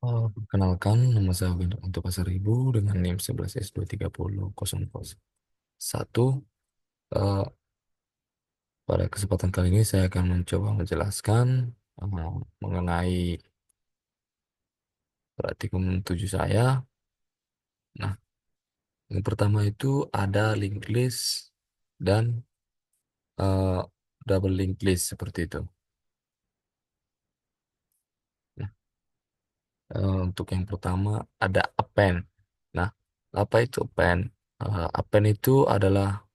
Perkenalkan, nama saya untuk Pasar Ibu dengan NIM 11S2300001. Eh, Pada kesempatan kali ini saya akan mencoba menjelaskan mengenai praktikum 7 saya. Nah, yang pertama itu ada linked list dan eh, double linked list seperti itu. Nah, untuk yang pertama ada append. Nah, apa itu append? Append itu adalah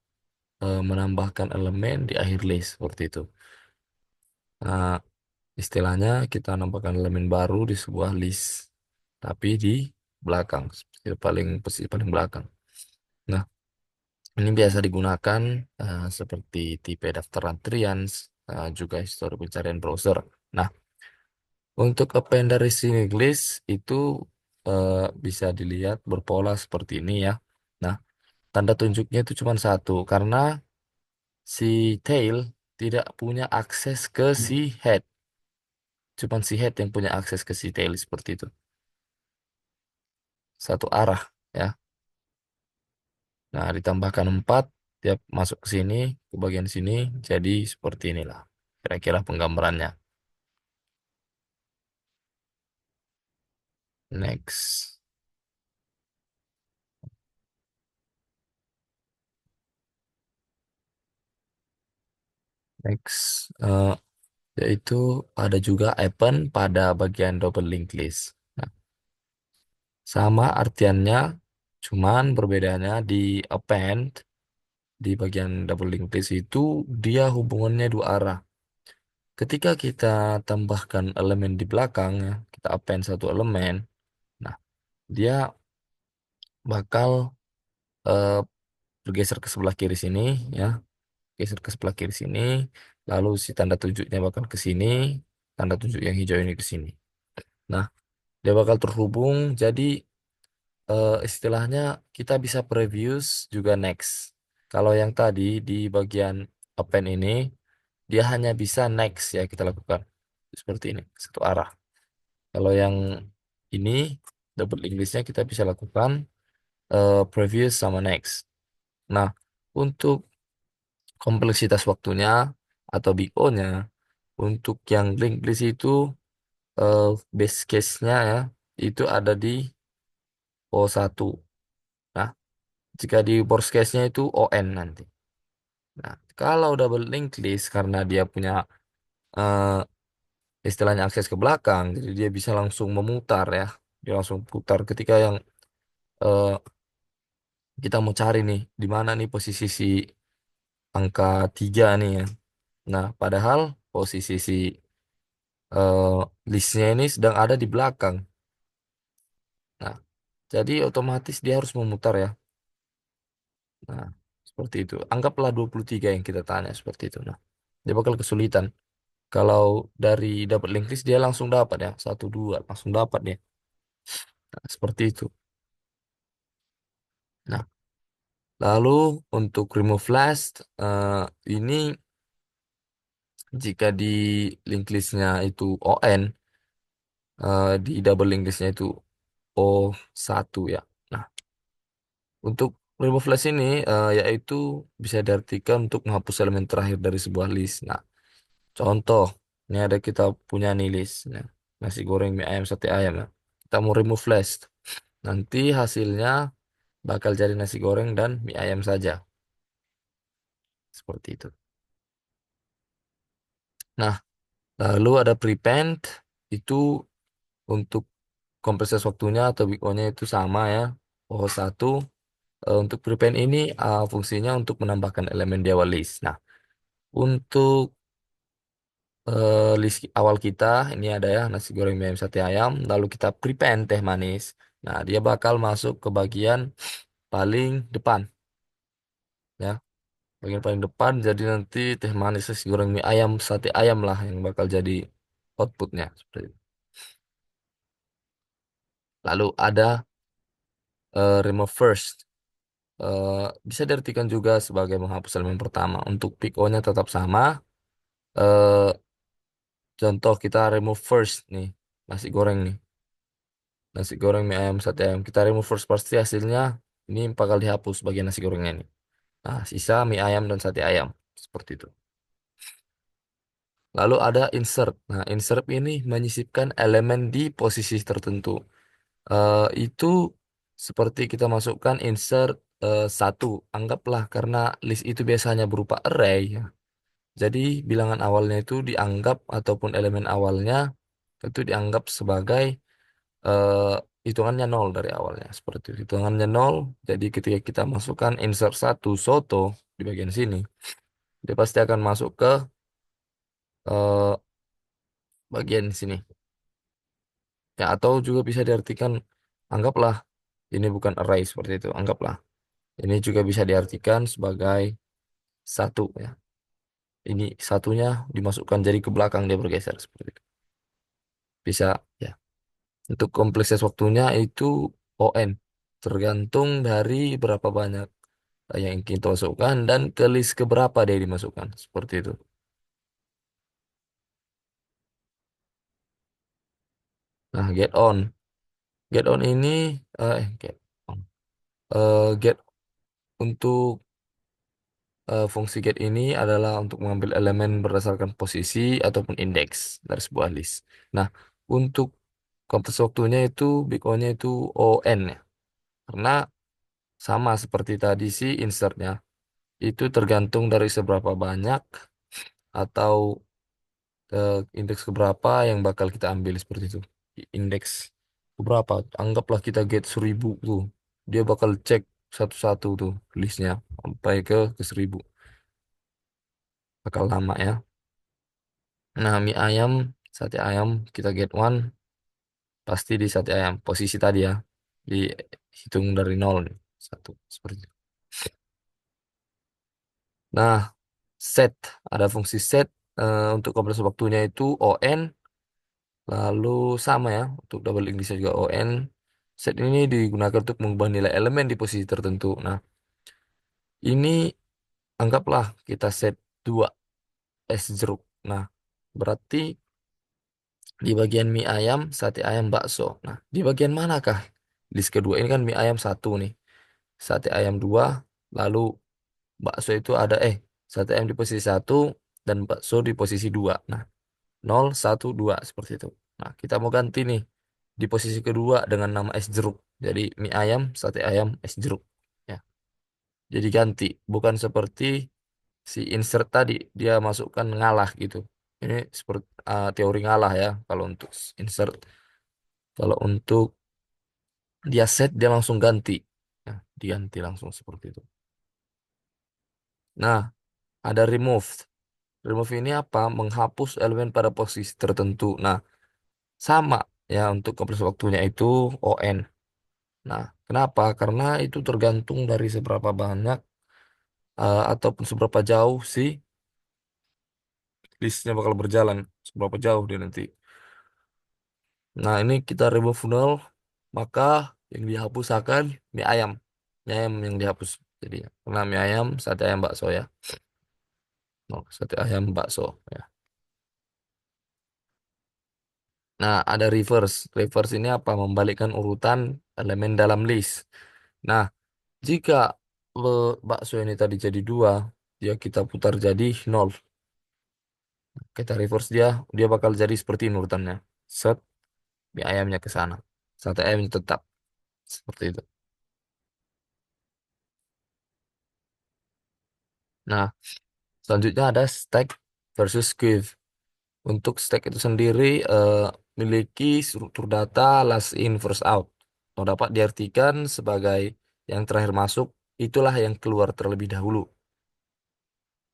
menambahkan elemen di akhir list seperti itu. Nah, istilahnya kita nambahkan elemen baru di sebuah list, tapi di belakang, posisi paling belakang. Nah, ini biasa digunakan seperti tipe daftar antrian, juga histori pencarian browser. Nah, untuk append dari single list itu bisa dilihat berpola seperti ini ya. Nah, tanda tunjuknya itu cuma satu karena si tail tidak punya akses ke si head. Cuman si head yang punya akses ke si tail seperti itu. Satu arah ya. Nah, ditambahkan 4 tiap masuk ke sini, ke bagian sini, jadi seperti inilah. Kira-kira penggambarannya. Next. Next. Yaitu ada juga append pada bagian double linked list. Nah, sama artiannya, cuman berbedanya di append, di bagian double linked list itu dia hubungannya dua arah. Ketika kita tambahkan elemen di belakang, ya, kita append satu elemen, nah dia bakal eh, bergeser ke sebelah kiri sini, ya, geser ke sebelah kiri sini, lalu si tanda tunjuknya bakal ke sini, tanda tunjuk yang hijau ini ke sini. Nah, dia bakal terhubung, jadi istilahnya kita bisa previous juga next. Kalau yang tadi di bagian append ini, dia hanya bisa next ya kita lakukan seperti ini, satu arah. Kalau yang ini double Englishnya kita bisa lakukan previous sama next. Nah, untuk kompleksitas waktunya atau Big O-nya, untuk yang linked list itu eh, base case-nya ya, itu ada di O1. Nah, jika di worst case-nya itu ON nanti. Nah, kalau double linked list karena dia punya eh, istilahnya akses ke belakang, jadi dia bisa langsung memutar ya. Dia langsung putar ketika yang eh, kita mau cari nih, di mana nih posisi si angka 3 nih ya. Nah, padahal posisi si eh, listnya ini sedang ada di belakang. Nah, jadi otomatis dia harus memutar ya. Nah, seperti itu. Anggaplah 23 yang kita tanya seperti itu. Nah, dia bakal kesulitan. Kalau dari dapat link list dia langsung dapat ya. Satu, dua, langsung dapat dia. Nah, seperti itu. Nah, lalu untuk remove last, ini jika di link listnya itu ON, di double link listnya itu O1 ya. Nah, untuk remove list ini yaitu bisa diartikan untuk menghapus elemen terakhir dari sebuah list. Nah, contoh, ini ada kita punya nih list. Nah, nasi goreng, mie ayam, sate ayam ya. Kita mau remove list. Nanti hasilnya bakal jadi nasi goreng dan mie ayam saja. Seperti itu. Nah, lalu ada prepend. Itu untuk kompresi waktunya atau Big O-nya itu sama ya. O1. Untuk prepend ini fungsinya untuk menambahkan elemen di awal list. Nah, untuk list awal kita ini ada ya nasi goreng mie ayam sate ayam. Lalu kita prepend teh manis. Nah, dia bakal masuk ke bagian paling depan ya. Bagian paling depan jadi nanti teh manis nasi goreng mie ayam sate ayam lah yang bakal jadi outputnya seperti itu. Lalu ada remove first. Bisa diartikan juga sebagai menghapus elemen pertama. Untuk pick O-nya tetap sama. Eh, Contoh kita remove first nih nasi goreng nih. nasi goreng, mie ayam, sate ayam. Kita remove first pasti hasilnya ini bakal dihapus bagian nasi gorengnya ini. Nah, sisa mie ayam dan sate ayam. Seperti itu. Lalu ada insert. Nah, insert ini menyisipkan elemen di posisi tertentu. Itu seperti kita masukkan insert satu. Anggaplah karena list itu biasanya berupa array, ya. Jadi bilangan awalnya itu dianggap ataupun elemen awalnya itu dianggap sebagai eh, hitungannya nol dari awalnya. Seperti itu. Hitungannya nol. Jadi ketika kita masukkan insert satu soto di bagian sini, dia pasti akan masuk ke eh, bagian sini. Ya, atau juga bisa diartikan, anggaplah ini bukan array seperti itu. Anggaplah ini juga bisa diartikan sebagai satu, ya. Ini satunya dimasukkan jadi ke belakang dia bergeser seperti itu. Bisa, ya. Untuk kompleksitas waktunya itu ON. Tergantung dari berapa banyak yang kita masukkan dan ke list keberapa dia dimasukkan. Seperti itu. Nah, get on. Get on ini get on. Get untuk fungsi get ini adalah untuk mengambil elemen berdasarkan posisi ataupun indeks dari sebuah list. Nah, untuk konteks waktunya itu big O-nya itu ON, ya. Karena sama seperti tadi sih insertnya. Itu tergantung dari seberapa banyak atau indeks keberapa yang bakal kita ambil seperti itu. Indeks keberapa? Anggaplah kita get 1000 tuh. Dia bakal cek satu-satu tuh listnya sampai ke 1000. Bakal lama, ya. Nah, mie ayam, sate ayam, kita get one, pasti di sate ayam. Posisi tadi, ya. Dihitung dari nol nih. Satu, seperti itu. Nah, set. Ada fungsi set. Untuk kompresi waktunya itu ON. Lalu sama, ya. Untuk double English juga ON. Set ini digunakan untuk mengubah nilai elemen di posisi tertentu. Nah, ini anggaplah kita set 2 es jeruk. Nah, berarti di bagian mie ayam, sate ayam, bakso. Nah, di bagian manakah list kedua? Ini kan mie ayam satu nih. Sate ayam dua, lalu bakso itu ada sate ayam di posisi satu dan bakso di posisi dua. Nah, nol, satu, dua seperti itu. Nah, kita mau ganti nih di posisi kedua dengan nama es jeruk. Jadi mie ayam, sate ayam, es jeruk. Ya, jadi ganti. Bukan seperti si insert tadi dia masukkan ngalah gitu. Ini seperti teori ngalah, ya. Kalau untuk insert, kalau untuk dia set dia langsung ganti. Nah, diganti langsung seperti itu. Nah, ada remove. Remove ini apa? Menghapus elemen pada posisi tertentu. Nah, sama, ya, untuk kompresi waktunya itu ON. Nah, kenapa? Karena itu tergantung dari seberapa banyak ataupun seberapa jauh sih listnya bakal berjalan, seberapa jauh dia nanti. Nah, ini kita remove null, maka yang dihapus akan mie ayam. Mie ayam yang dihapus jadinya. Karena mie ayam, sate ayam, bakso, ya. Oh, sate ayam, bakso, ya. Nah, ada reverse. Reverse ini apa? Membalikkan urutan elemen dalam list. Nah, jika bakso ini tadi jadi dua, dia kita putar jadi nol. Kita reverse dia bakal jadi seperti ini urutannya. Set, mie ayamnya ke sana. Sate ayamnya tetap seperti itu. Nah, selanjutnya ada stack versus queue. Untuk stack itu sendiri memiliki struktur data last in first out. Atau dapat diartikan sebagai yang terakhir masuk, itulah yang keluar terlebih dahulu.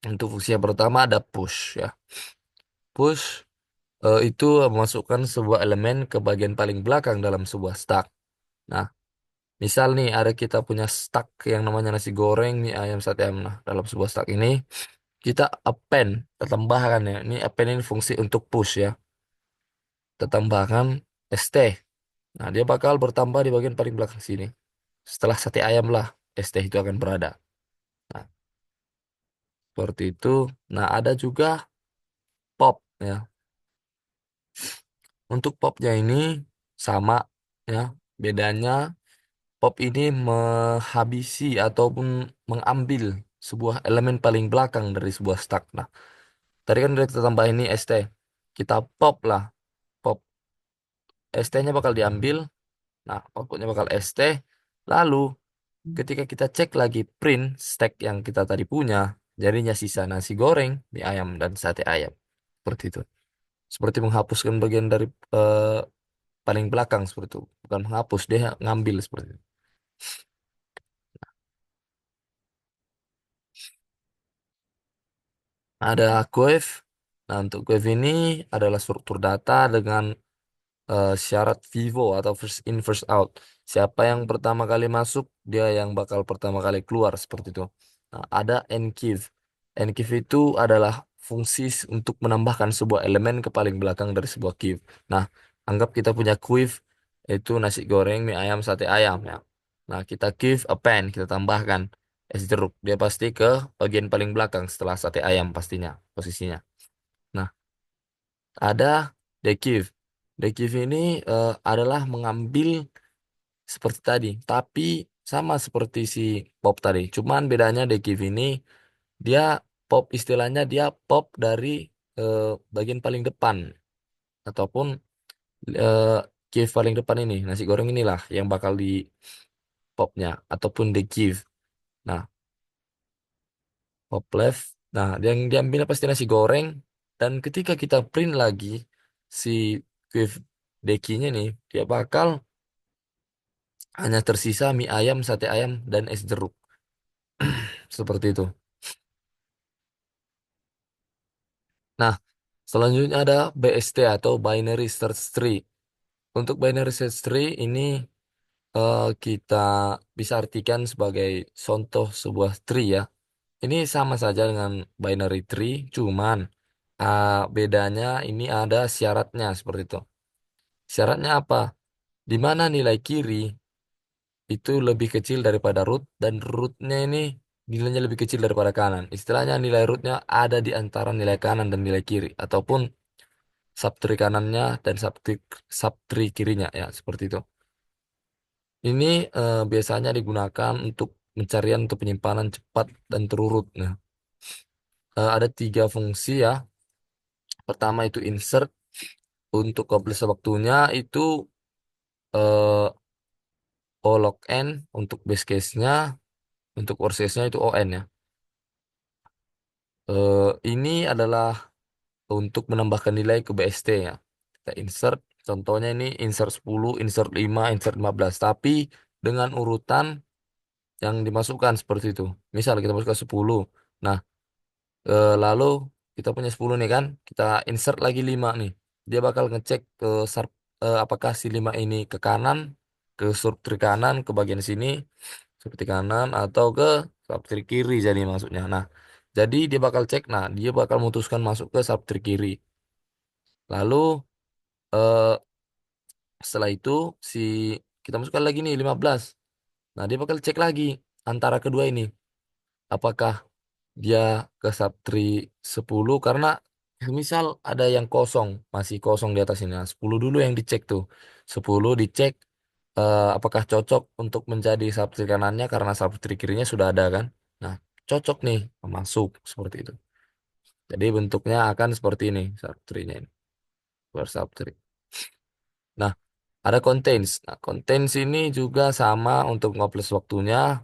Untuk fungsi yang pertama ada push, ya. Push itu memasukkan sebuah elemen ke bagian paling belakang dalam sebuah stack. Nah, misal nih ada kita punya stack yang namanya nasi goreng, mie ayam, sate ayam. Nah, dalam sebuah stack ini kita append, kita tambahkan, ya. Ini append ini fungsi untuk push, ya. Kita tambahkan ST. Nah, dia bakal bertambah di bagian paling belakang sini. Setelah sate ayam lah, ST itu akan berada. Nah, seperti itu. Nah, ada juga pop, ya. Untuk popnya ini sama. Ya, bedanya pop ini menghabisi ataupun mengambil sebuah elemen paling belakang dari sebuah stack. Nah, tadi kan udah kita tambah ini ST. Kita pop lah. Pop ST-nya bakal diambil. Nah, outputnya bakal ST. Lalu, ketika kita cek lagi print stack yang kita tadi punya, jadinya sisa nasi goreng, mie ayam, dan sate ayam. Seperti itu. Seperti menghapuskan bagian dari paling belakang seperti itu. Bukan menghapus, dia ngambil seperti itu. Ada Quave. Nah, untuk Quave ini adalah struktur data dengan syarat vivo atau first in first out. Siapa yang pertama kali masuk, dia yang bakal pertama kali keluar seperti itu. Nah, ada Enkiv. Enkiv itu adalah fungsi untuk menambahkan sebuah elemen ke paling belakang dari sebuah kiv. Nah, anggap kita punya quiv itu nasi goreng, mie ayam, sate ayam ya. Nah, kita give append, kita tambahkan es jeruk. Dia pasti ke bagian paling belakang setelah sate ayam pastinya posisinya. Nah, ada Dekiv. Dekiv ini adalah mengambil seperti tadi, tapi sama seperti si pop tadi. Cuman bedanya Dekiv ini dia pop istilahnya dia pop dari eh, bagian paling depan ataupun eh, give paling depan ini nasi goreng inilah yang bakal di popnya ataupun Dekiv. Nah, pop left. Nah, yang diambil pasti nasi goreng dan ketika kita print lagi si give dekinya nih, dia bakal hanya tersisa mie ayam, sate ayam, dan es jeruk. Seperti itu. Nah, selanjutnya ada BST atau Binary Search Tree. Untuk Binary Search Tree ini kita bisa artikan sebagai contoh sebuah tree ya. Ini sama saja dengan binary tree, cuman bedanya ini ada syaratnya seperti itu. Syaratnya apa? Di mana nilai kiri itu lebih kecil daripada root dan rootnya ini nilainya lebih kecil daripada kanan. Istilahnya nilai rootnya ada di antara nilai kanan dan nilai kiri ataupun subtree kanannya dan subtree kirinya ya seperti itu. Ini biasanya digunakan untuk pencarian untuk penyimpanan cepat dan terurut. Nah, ada tiga fungsi ya. Pertama itu insert untuk kompleks waktunya itu eh, O log n untuk base case-nya, untuk worst case-nya itu on ya. Ini adalah untuk menambahkan nilai ke BST ya. Kita insert, contohnya ini insert 10, insert 5, insert 15. Tapi dengan urutan yang dimasukkan seperti itu. Misal kita masukkan 10. Nah, lalu kita punya 10 nih kan. Kita insert lagi 5 nih. Dia bakal ngecek ke apakah si 5 ini ke kanan, ke subtree kanan, ke bagian sini, seperti kanan, atau ke subtree kiri jadi masuknya. Nah, jadi dia bakal cek, nah dia bakal memutuskan masuk ke subtree kiri. Lalu eh, setelah itu si kita masukkan lagi nih 15. Nah, dia bakal cek lagi antara kedua ini. Apakah dia ke subtree 10 karena misal ada yang kosong, masih kosong di atas ini. Nah, 10 dulu yang dicek tuh. 10 dicek apakah cocok untuk menjadi subtree kanannya karena subtree kirinya sudah ada kan. Nah, cocok nih masuk seperti itu. Jadi bentuknya akan seperti ini subtree-nya ini. Per subtree. Nah, ada contains. Nah, contains ini juga sama untuk ngoples waktunya.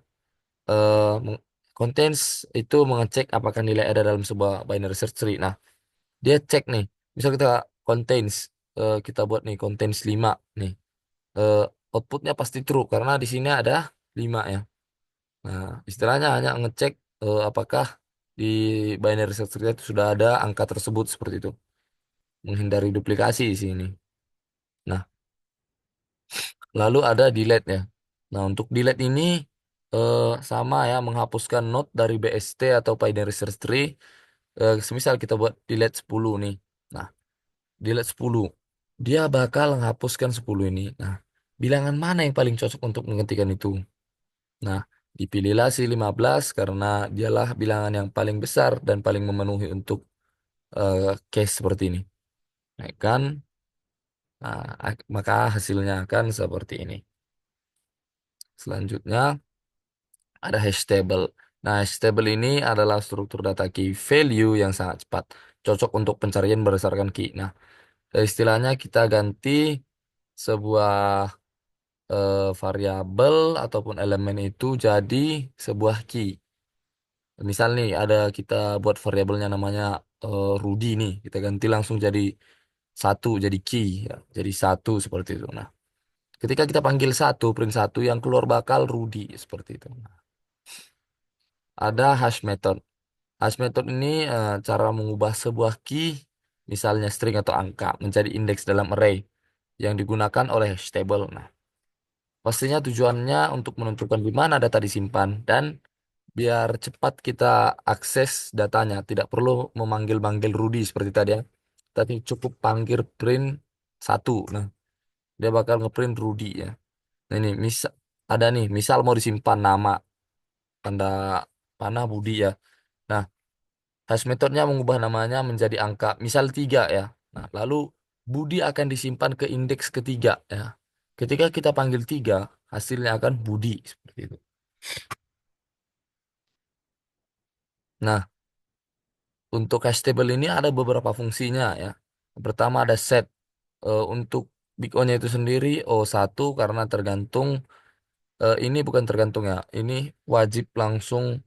Eh, meng- contains itu mengecek apakah nilai ada dalam sebuah binary search tree. Nah, dia cek nih. Misal kita contains, kita buat nih contains 5 nih. Eh, outputnya pasti true karena di sini ada 5 ya. Nah, istilahnya hanya ngecek apakah di binary search tree itu sudah ada angka tersebut seperti itu. Menghindari duplikasi di sini. Nah, lalu ada delete ya. Nah, untuk delete ini sama ya, menghapuskan node dari BST atau binary search tree. Semisal kita buat delete 10 nih. Nah, delete 10. Dia bakal menghapuskan 10 ini. Nah, bilangan mana yang paling cocok untuk menghentikan itu? Nah, dipilihlah si 15 karena dialah bilangan yang paling besar dan paling memenuhi untuk case seperti ini. Nah, kan? Nah, maka hasilnya akan seperti ini. Selanjutnya ada hash table. Nah, hash table ini adalah struktur data key value yang sangat cepat, cocok untuk pencarian berdasarkan key. Nah, istilahnya kita ganti sebuah variabel ataupun elemen itu jadi sebuah key. Misal nih ada kita buat variabelnya namanya Rudy nih, kita ganti langsung jadi satu, jadi key, ya. Jadi satu seperti itu. Nah, ketika kita panggil satu, print satu yang keluar bakal Rudy seperti itu. Ada hash method. Hash method ini cara mengubah sebuah key, misalnya string atau angka, menjadi indeks dalam array yang digunakan oleh hash table. Nah, pastinya tujuannya untuk menentukan di mana data disimpan dan biar cepat kita akses datanya. Tidak perlu memanggil-manggil Rudy seperti tadi ya. Tapi cukup panggil print satu. Nah, dia bakal ngeprint Rudy ya. Nah, ini misal ada nih, misal mau disimpan nama tanda panah Budi ya. Nah, hash metodenya mengubah namanya menjadi angka, misal 3 ya. Nah, lalu Budi akan disimpan ke indeks ketiga ya. Ketika kita panggil 3, hasilnya akan Budi seperti itu. Nah, untuk hash table ini ada beberapa fungsinya ya. Yang pertama ada set. Untuk big O-nya itu sendiri O1 karena tergantung, ini bukan tergantung ya. Ini wajib langsung,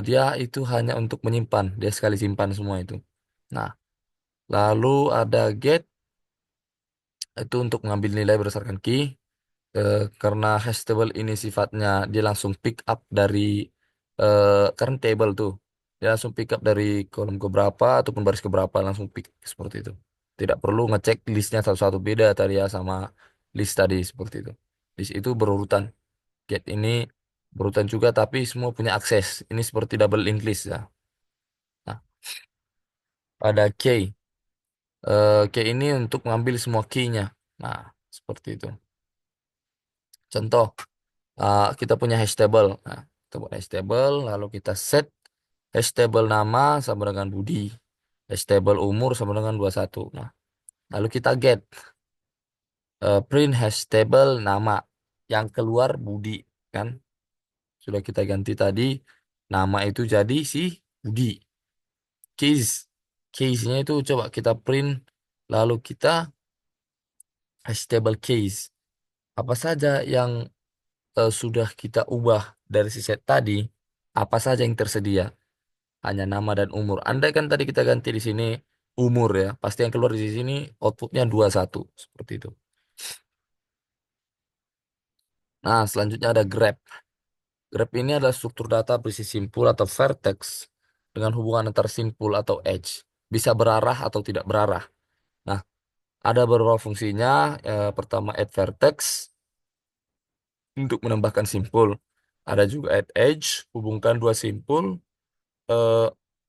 dia itu hanya untuk menyimpan. Dia sekali simpan semua itu. Nah, lalu ada get itu untuk mengambil nilai berdasarkan key. Karena hash table ini sifatnya dia langsung pick up dari karena table tuh. Dia langsung pick up dari kolom keberapa ataupun baris keberapa langsung pick seperti itu. Tidak perlu ngecek listnya satu-satu, beda tadi ya sama list tadi seperti itu. List itu berurutan. Get ini berurutan juga tapi semua punya akses. Ini seperti double linked list ya. Nah, ada key. Key ini untuk mengambil semua key-nya. Nah, seperti itu. Contoh, kita punya hash table. Nah, kita buat hash table, lalu kita set hash table nama sama dengan Budi. Hash table umur sama dengan 21. Nah, lalu kita get print hash table nama yang keluar Budi kan. Sudah kita ganti tadi nama itu jadi si Budi. Case. Case-nya itu coba kita print lalu kita hash table case. Apa saja yang sudah kita ubah dari si set tadi, apa saja yang tersedia? Hanya nama dan umur. Andai kan tadi kita ganti di sini umur ya, pasti yang keluar di sini outputnya 21 seperti itu. Nah, selanjutnya ada grep. Grep ini adalah struktur data berisi simpul atau vertex dengan hubungan antar simpul atau edge. Bisa berarah atau tidak berarah. Nah, ada beberapa fungsinya. Pertama, add vertex untuk menambahkan simpul. Ada juga add edge, hubungkan dua simpul. eh,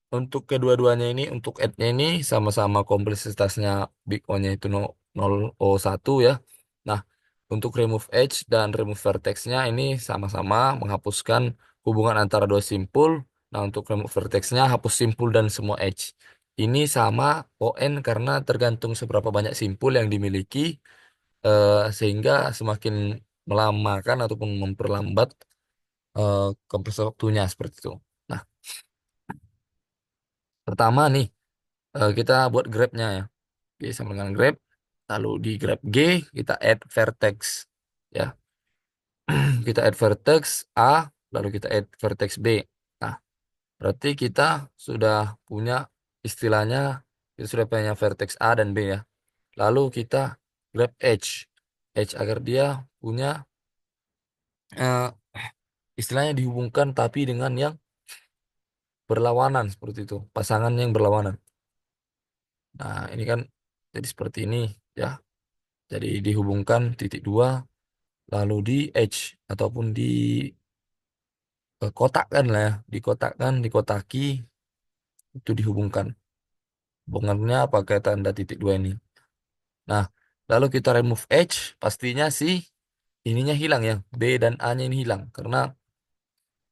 untuk kedua-duanya ini, untuk add-nya ini sama-sama kompleksitasnya big O-nya itu 001 ya. Nah, untuk remove edge dan remove vertex-nya ini sama-sama menghapuskan hubungan antara dua simpul. Nah, untuk remove vertex-nya hapus simpul dan semua edge. Ini sama ON karena tergantung seberapa banyak simpul yang dimiliki, sehingga semakin melamakan ataupun memperlambat eh, kompresi waktunya seperti itu. Nah, pertama nih, kita buat grabnya ya. Oke, sama dengan grab. Lalu di grab G kita add vertex ya. Kita add vertex A, lalu kita add vertex B. Nah, berarti kita sudah punya istilahnya, kita sudah punya vertex A dan B ya. Lalu kita grab edge, edge agar dia punya eh, istilahnya dihubungkan tapi dengan yang berlawanan seperti itu, pasangan yang berlawanan. Nah, ini kan jadi seperti ini ya. Jadi dihubungkan titik dua lalu di edge ataupun di kotakkan lah ya, dikotakkan, dikotaki itu dihubungkan. Hubungannya pakai tanda titik dua ini. Nah, lalu kita remove edge, pastinya sih ininya hilang ya, B dan A-nya ini hilang karena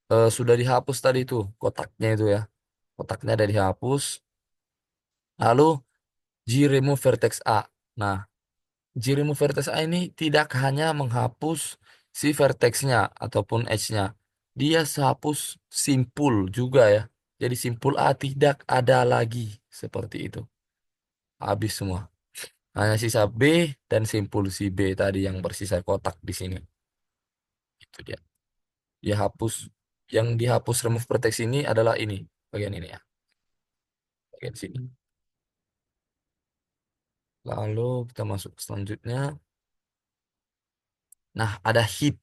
sudah dihapus tadi itu kotaknya itu ya, kotaknya ada dihapus. Lalu G remove vertex A. Nah, G-remove vertex A ini tidak hanya menghapus si vertexnya ataupun edge-nya. Dia hapus simpul juga ya. Jadi simpul A tidak ada lagi seperti itu. Habis semua. Hanya sisa B dan simpul si B tadi yang bersisa kotak di sini. Itu dia. Dia hapus. Yang dihapus remove vertex ini adalah ini. Bagian ini ya. Bagian sini. Lalu kita masuk ke selanjutnya. Nah, ada heap.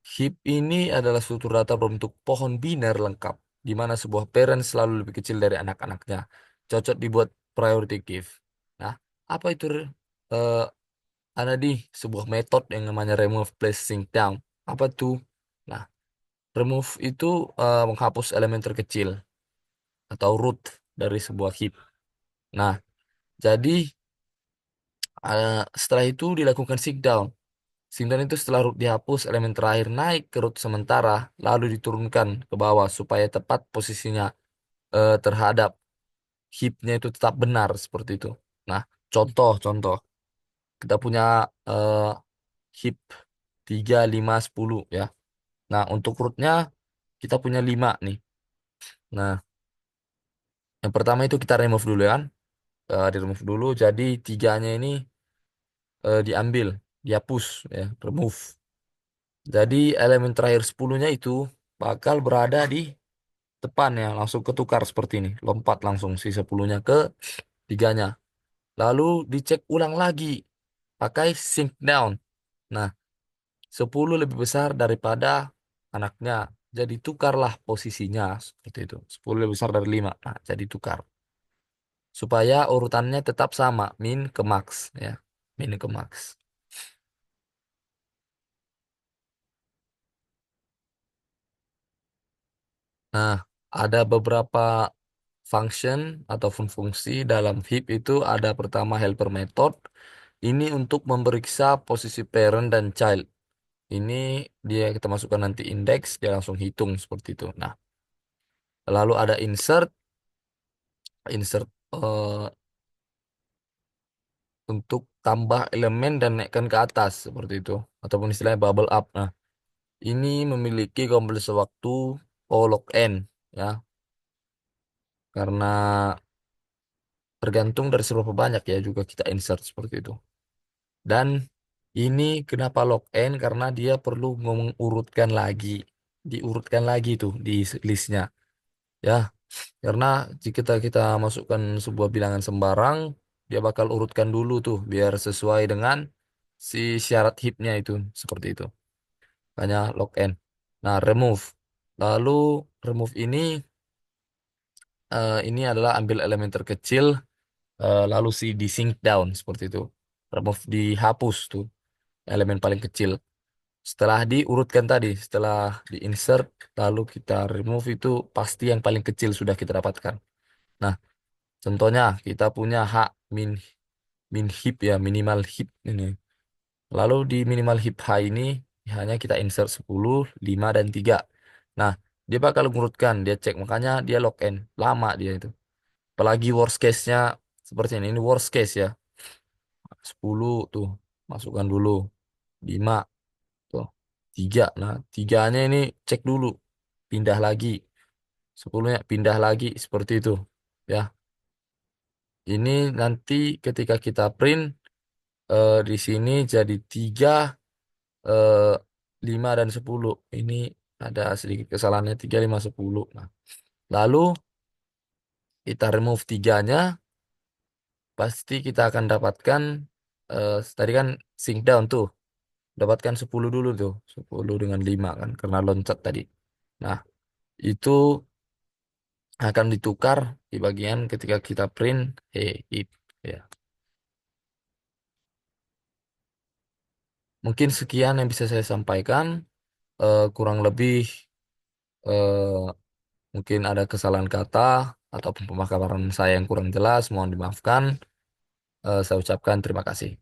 Heap ini adalah struktur data berbentuk pohon biner lengkap, di mana sebuah parent selalu lebih kecil dari anak-anaknya. Cocok dibuat priority give. Nah, apa itu? eh, ada di sebuah metode yang namanya remove placing down. Apa tuh? Nah, remove itu menghapus elemen terkecil atau root dari sebuah heap. Nah, jadi setelah itu dilakukan seek down. Simpan itu setelah root dihapus, elemen terakhir naik ke root sementara, lalu diturunkan ke bawah supaya tepat posisinya terhadap heapnya itu tetap benar seperti itu. Nah, contoh, kita punya eh, heap 3, 5, 10 ya. Nah, untuk rootnya kita punya 5 nih. Nah, yang pertama itu kita remove dulu ya kan. Di remove dulu, jadi tiganya ini diambil, dihapus ya, remove. Jadi elemen terakhir 10-nya itu bakal berada di depan ya, langsung ketukar seperti ini. Lompat langsung si 10-nya ke tiganya. Lalu dicek ulang lagi pakai sync down. Nah, 10 lebih besar daripada anaknya. Jadi tukarlah posisinya seperti itu. 10 lebih besar dari 5. Nah, jadi tukar. Supaya urutannya tetap sama, min ke max ya. Min ke max. Nah, ada beberapa function ataupun fungsi dalam heap itu ada pertama helper method. Ini untuk memeriksa posisi parent dan child. Ini dia kita masukkan nanti index, dia langsung hitung seperti itu. Nah, lalu ada insert untuk tambah elemen dan naikkan ke atas seperti itu. Ataupun istilahnya bubble up. Nah, ini memiliki kompleksi waktu O log n ya, karena tergantung dari seberapa banyak ya juga kita insert seperti itu. Dan ini kenapa log n? Karena dia perlu mengurutkan lagi, diurutkan lagi tuh di listnya. Ya, karena jika kita masukkan sebuah bilangan sembarang, dia bakal urutkan dulu tuh biar sesuai dengan si syarat heapnya itu seperti itu. Hanya log n. Nah, remove. Lalu remove ini adalah ambil elemen terkecil, lalu si di sync down seperti itu. Remove dihapus tuh elemen paling kecil. Setelah diurutkan tadi, setelah di insert, lalu kita remove itu pasti yang paling kecil sudah kita dapatkan. Nah, contohnya kita punya hak min heap ya, minimal heap ini. Lalu di minimal heap H ini hanya kita insert 10, 5 dan 3. Nah, dia bakal ngurutkan, dia cek makanya dia log n, lama dia itu. Apalagi worst case-nya seperti ini worst case ya. 10 tuh masukkan dulu, 5 tuh, 3. Nah, tiganya ini cek dulu, pindah lagi, 10-nya pindah lagi seperti itu. Ya, ini nanti ketika kita print di sini jadi 3, eh, 5 dan 10. Ini ada sedikit kesalahannya 3, 5, 10. Nah, lalu kita remove tiganya, pasti kita akan dapatkan tadi kan sync down tuh. Dapatkan 10 dulu tuh. 10 dengan 5 kan karena loncat tadi. Nah, itu akan ditukar di bagian ketika kita print it ya. Mungkin sekian yang bisa saya sampaikan. Kurang lebih eh, mungkin ada kesalahan kata ataupun pemaparan saya yang kurang jelas, mohon dimaafkan. Saya ucapkan terima kasih.